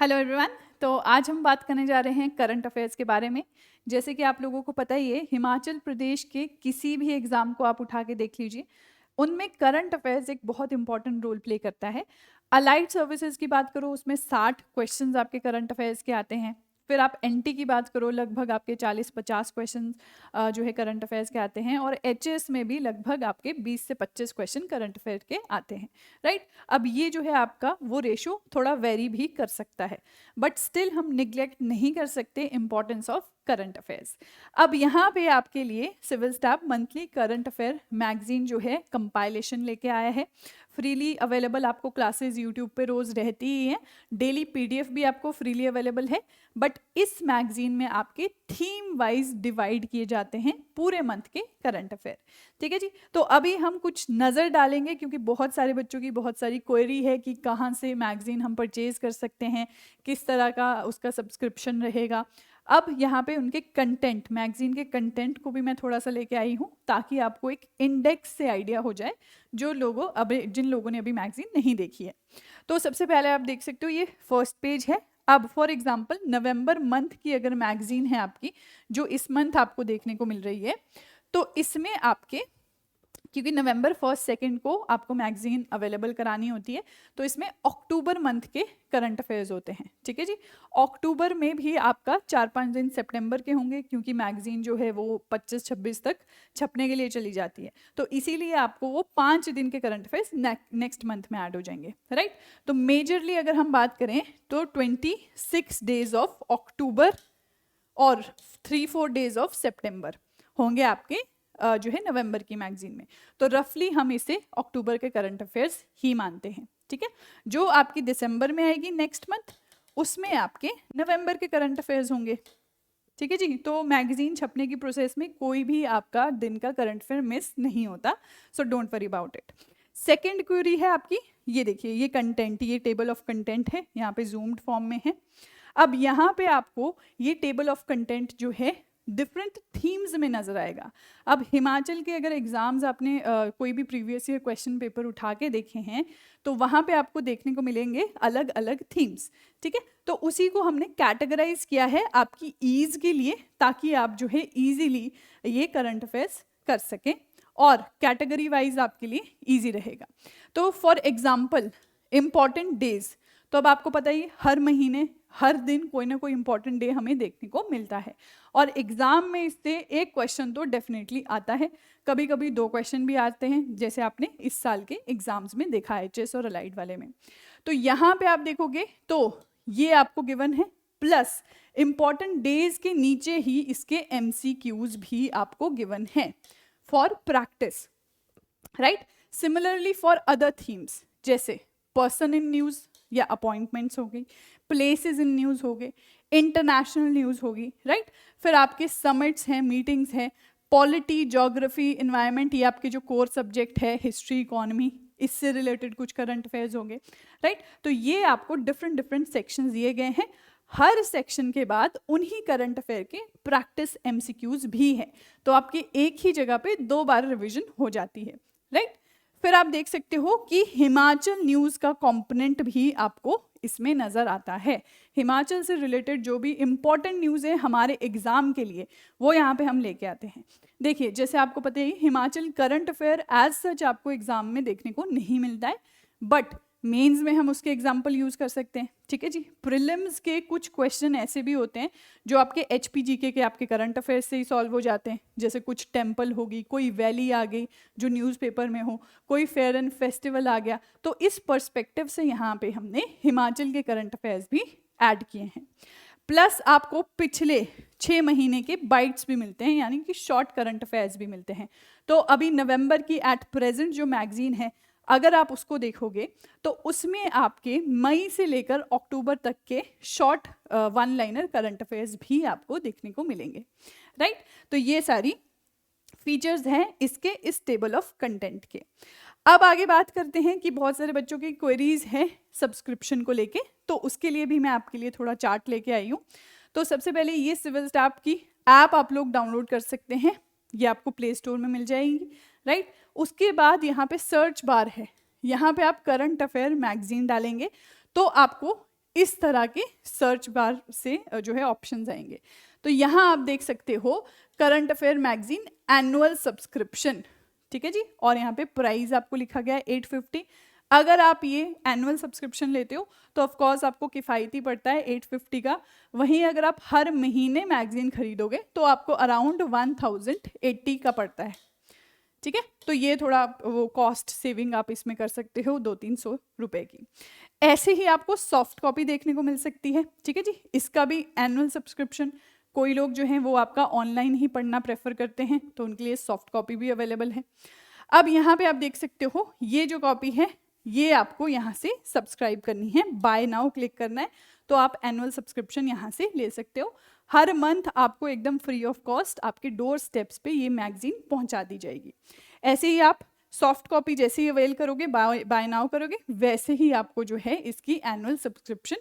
Hello everyone. तो आज हम बात करने जा रहे हैं करंट अफेयर्स के बारे में। जैसे कि आप लोगों को पता ही है, हिमाचल प्रदेश के किसी भी एग्जाम को आप उठा के देख लीजिए, उनमें करंट अफेयर्स एक बहुत इंपॉर्टेंट रोल प्ले करता है। अलाइड सर्विसेज की बात करो, उसमें 60 क्वेश्चंस आपके करंट अफेयर्स के आते हैं। फिर आप एनटी की बात करो, लगभग आपके 40-50 क्वेश्चन जो है करंट अफेयर्स के आते हैं। और एचएस में भी लगभग आपके 20 से 25 क्वेश्चन करंट अफेयर के आते हैं, राइट। अब ये जो है आपका वो रेशो थोड़ा वेरी भी कर सकता है, बट स्टिल हम निग्लेक्ट नहीं कर सकते इंपॉर्टेंस ऑफ करंट अफेयर्स। अब यहाँ पे आपके लिए civil staff monthly current affair magazine जो है कंपाइलेशन लेके आया है। फ्रीली अवेलेबल आपको क्लासेस यूट्यूब पे रोज रहती ही हैं। डेली पीडीएफ भी आपको फ्रीली अवेलेबल है। बट इस मैगजीन में आपके थीम वाइज डिवाइड किए जाते हैं पूरे मंथ के करंट अफेयर। ठीक है जी। तो अभी हम कुछ नज़र डालेंगे, क्योंकि बहुत सारे बच्चों की बहुत सारी क्वेरी है कि कहाँ से मैगजीन हम परचेज कर सकते हैं, किस तरह का उसका सब्सक्रिप्शन रहेगा। अब यहाँ पे उनके कंटेंट, मैगजीन के कंटेंट को भी मैं थोड़ा सा लेके आई हूँ, ताकि आपको एक इंडेक्स से आइडिया हो जाए जिन लोगों ने अभी मैगजीन नहीं देखी है। तो सबसे पहले आप देख सकते हो, ये फर्स्ट पेज है। अब फॉर एग्जांपल नवंबर मंथ की अगर मैगजीन है आपकी, जो इस मंथ आपको देखने को मिल रही है, तो इसमें आपके, क्योंकि नवंबर 1-2 को आपको मैगजीन अवेलेबल करानी होती है, तो इसमें अक्टूबर मंथ के करंट अफेयर्स होते हैं। ठीक है जी। अक्टूबर में भी आपका 4-5 दिन सितंबर के होंगे, क्योंकि मैगजीन जो है वो 25-26 तक छपने के लिए चली जाती है, तो इसीलिए आपको वो 5 दिन के करंट अफेयर्स नेक्स्ट मंथ में ऐड हो जाएंगे, राइट। तो मेजरली अगर हम बात करें तो 26 डेज ऑफ अक्टूबर और 3-4 डेज ऑफ सितंबर होंगे आपके जो है नवंबर की मैगजीन में। तो रफली हम इसे अक्टूबर के करंट अफेयर्स ही मानते हैं। ठीक है। जो आपकी दिसंबर में आएगी नेक्स्ट मंथ, उसमें आपके नवंबर के करंट अफेयर्स होंगे। ठीक है जी। तो मैगजीन छपने की प्रोसेस में कोई भी आपका दिन का करंट अफेयर मिस नहीं होता, so don't worry about it. Second query है आपकी, ये देखिए, ये कंटेंट, ये टेबल ऑफ कंटेंट है, यहाँ पे जूम्ड फॉर्म में है। अब यहाँ पे आपको ये टेबल ऑफ कंटेंट जो है डिफरेंट थीम्स में नजर आएगा। अब हिमाचल के अगर एग्जाम्स आपने कोई भी प्रीवियस ईयर क्वेश्चन पेपर उठा के देखे हैं, तो वहाँ पे आपको देखने को मिलेंगे अलग अलग थीम्स। ठीक है। तो उसी को हमने कैटेगराइज किया है आपकी ईज के लिए, ताकि आप जो है इजीली ये करंट अफेयर्स कर सकें और कैटेगरी वाइज आपके लिए इजी रहेगा। तो फॉर एग्जाम्पल इम्पॉर्टेंट डेज, तो अब आपको पता ही हर महीने हर दिन कोई ना कोई इंपॉर्टेंट डे हमें देखने को मिलता है, और एग्जाम में इससे एक क्वेश्चन तो डेफिनेटली आता है, कभी कभी 2 क्वेश्चन भी आते हैं, जैसे आपने इस साल के एग्जाम्स में देखा है चेस और अलाइड वाले में। तो यहाँ पे आप देखोगे तो ये आपको गिवन है, प्लस इंपॉर्टेंट डेज के नीचे ही इसके MCQs भी आपको गिवन है for practice, right. Similarly for other themes, जैसे पर्सन इन न्यूज या अपॉइंटमेंट्स हो गई, प्लेसेस इन न्यूज हो गए, इंटरनेशनल न्यूज होगी, राइट। फिर आपके समिट्स हैं, मीटिंग्स हैं, पॉलिटी, ज्योग्राफी, इन्वायरमेंट, ये आपके जो कोर सब्जेक्ट है, हिस्ट्री, इकोनॉमी, इससे रिलेटेड कुछ करंट अफेयर्स होंगे, राइट। तो ये आपको डिफरेंट डिफरेंट सेक्शंस दिए गए हैं। हर सेक्शन के बाद उन्हीं करंट अफेयर के प्रैक्टिस MCQs भी हैं, तो आपकी एक ही जगह पे 2 बार रिवीजन हो जाती है, राइट। फिर आप देख सकते हो कि हिमाचल न्यूज का कंपोनेंट भी आपको इसमें नजर आता है। हिमाचल से रिलेटेड जो भी इंपॉर्टेंट न्यूज है हमारे एग्जाम के लिए, वो यहाँ पे हम लेके आते हैं। देखिए, जैसे आपको पता है Himachal current affair as such आपको एग्जाम में देखने को नहीं मिलता है, बट मेंस में हम उसके एग्जाम्पल यूज कर सकते हैं। ठीक है जी। प्रीलिम्स के कुछ क्वेश्चन ऐसे भी होते हैं जो आपके HPGK के आपके करंट अफेयर्स से ही सॉल्व हो जाते हैं, जैसे कुछ टेम्पल होगी, कोई वैली आ गई जो न्यूज़पेपर में हो, कोई फेयर एंड फेस्टिवल आ गया। तो इस पर्सपेक्टिव से यहाँ पे हमने हिमाचल के करंट अफेयर्स भी ऐड किए हैं। प्लस आपको पिछले 6 महीने के बाइट्स भी मिलते हैं, यानी कि शॉर्ट करंट अफेयर्स भी मिलते हैं। तो अभी नवंबर की एट प्रेजेंट जो मैगजीन है, अगर आप उसको देखोगे तो उसमें आपके मई से लेकर अक्टूबर तक के शॉर्ट 1 लाइनर करंट अफेयर्स भी आपको देखने को मिलेंगे, राइट। तो ये सारी फीचर्स हैं इसके इस टेबल ऑफ कंटेंट के। अब आगे बात करते हैं कि बहुत सारे बच्चों की क्वेरीज हैं सब्सक्रिप्शन को लेके, तो उसके लिए भी मैं आपके लिए थोड़ा चार्ट लेके आई हूँ। तो सबसे पहले ये सिविल स्टाफ की ऐप आप लोग डाउनलोड कर सकते हैं, ये आपको प्ले स्टोर में मिल जाएगी, राइट। उसके बाद यहाँ पे सर्च बार है, यहाँ पे आप करंट अफेयर मैगजीन डालेंगे तो आपको इस तरह के सर्च बार से जो है ऑप्शंस आएंगे। तो यहाँ आप देख सकते हो current affair magazine annual subscription, ठीक है जी, और यहाँ पे प्राइस आपको लिखा गया है 850। अगर आप ये एनुअल सब्सक्रिप्शन लेते हो तो ऑफ कोर्स आपको किफ़ायती पड़ता है 850 का। वहीं अगर आप हर महीने मैगजीन खरीदोगे तो आपको अराउंड 1080 का पड़ता है, ठीक है। तो ये थोड़ा वो कॉस्ट सेविंग आप इसमें कर सकते हो 200-300 रुपए की। ऐसे ही आपको सॉफ्ट कॉपी देखने को मिल सकती है, ठीक है जी, इसका भी एनुअल सब्सक्रिप्शन। कोई लोग जो हैं वो आपका ऑनलाइन ही पढ़ना प्रेफर करते हैं तो उनके लिए सॉफ्ट कॉपी भी अवेलेबल है। अब यहाँ पे आप देख सकते हो ये जो कॉपी है ये आपको यहाँ से सब्सक्राइब करनी है, बाय नाउ क्लिक करना है तो आप एनुअल सब्सक्रिप्शन यहाँ से ले सकते हो। हर मंथ आपको एकदम फ्री ऑफ कॉस्ट आपके डोर स्टेप्स पे ये मैगजीन पहुँचा दी जाएगी। ऐसे ही आप सॉफ्ट कॉपी जैसे ही अवेल करोगे, बाय नाउ करोगे, वैसे ही आपको जो है इसकी एनुअल सब्सक्रिप्शन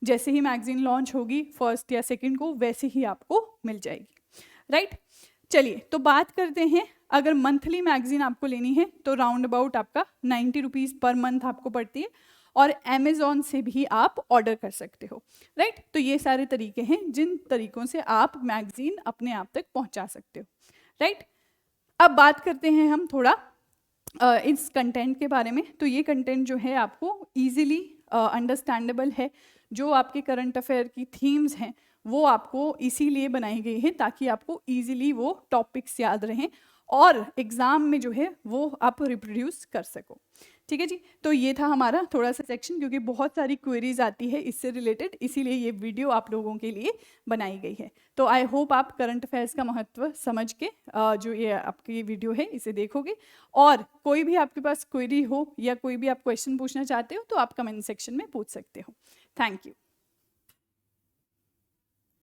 जैसे ही मैगजीन लॉन्च होगी फर्स्ट या सेकंड को वैसे ही आपको मिल जाएगी, राइट। चलिए तो बात करते हैं, अगर मंथली मैगजीन आपको लेनी है तो राउंड अबाउट आपका 90 रुपीज़ पर मंथ आपको पड़ती है, और अमेजोन से भी आप ऑर्डर कर सकते हो, राइट। तो ये सारे तरीके हैं जिन तरीकों से आप मैगजीन अपने आप तक पहुंचा सकते हो, राइट। अब बात करते हैं हम थोड़ा इस कंटेंट के बारे में। तो ये कंटेंट जो है आपको ईजिली अंडरस्टैंडेबल है। जो आपके करंट अफेयर की थीम्स हैं वो आपको इसीलिए बनाई गई है ताकि आपको इजीली वो टॉपिक्स याद रहें और एग्ज़ाम में जो है वो आप रिप्रोड्यूस कर सको, ठीक है जी। तो ये था हमारा थोड़ा सा सेक्शन, क्योंकि बहुत सारी क्वेरीज आती है इससे रिलेटेड, इसीलिए ये वीडियो आप लोगों के लिए बनाई गई है। तो आई होप आप करंट अफेयर्स का महत्व समझ के जो ये आपकी वीडियो है इसे देखोगे, और कोई भी आपके पास क्वेरी हो या कोई भी आप क्वेश्चन पूछना चाहते हो तो आप कमेंट सेक्शन में पूछ सकते हो। Thank you.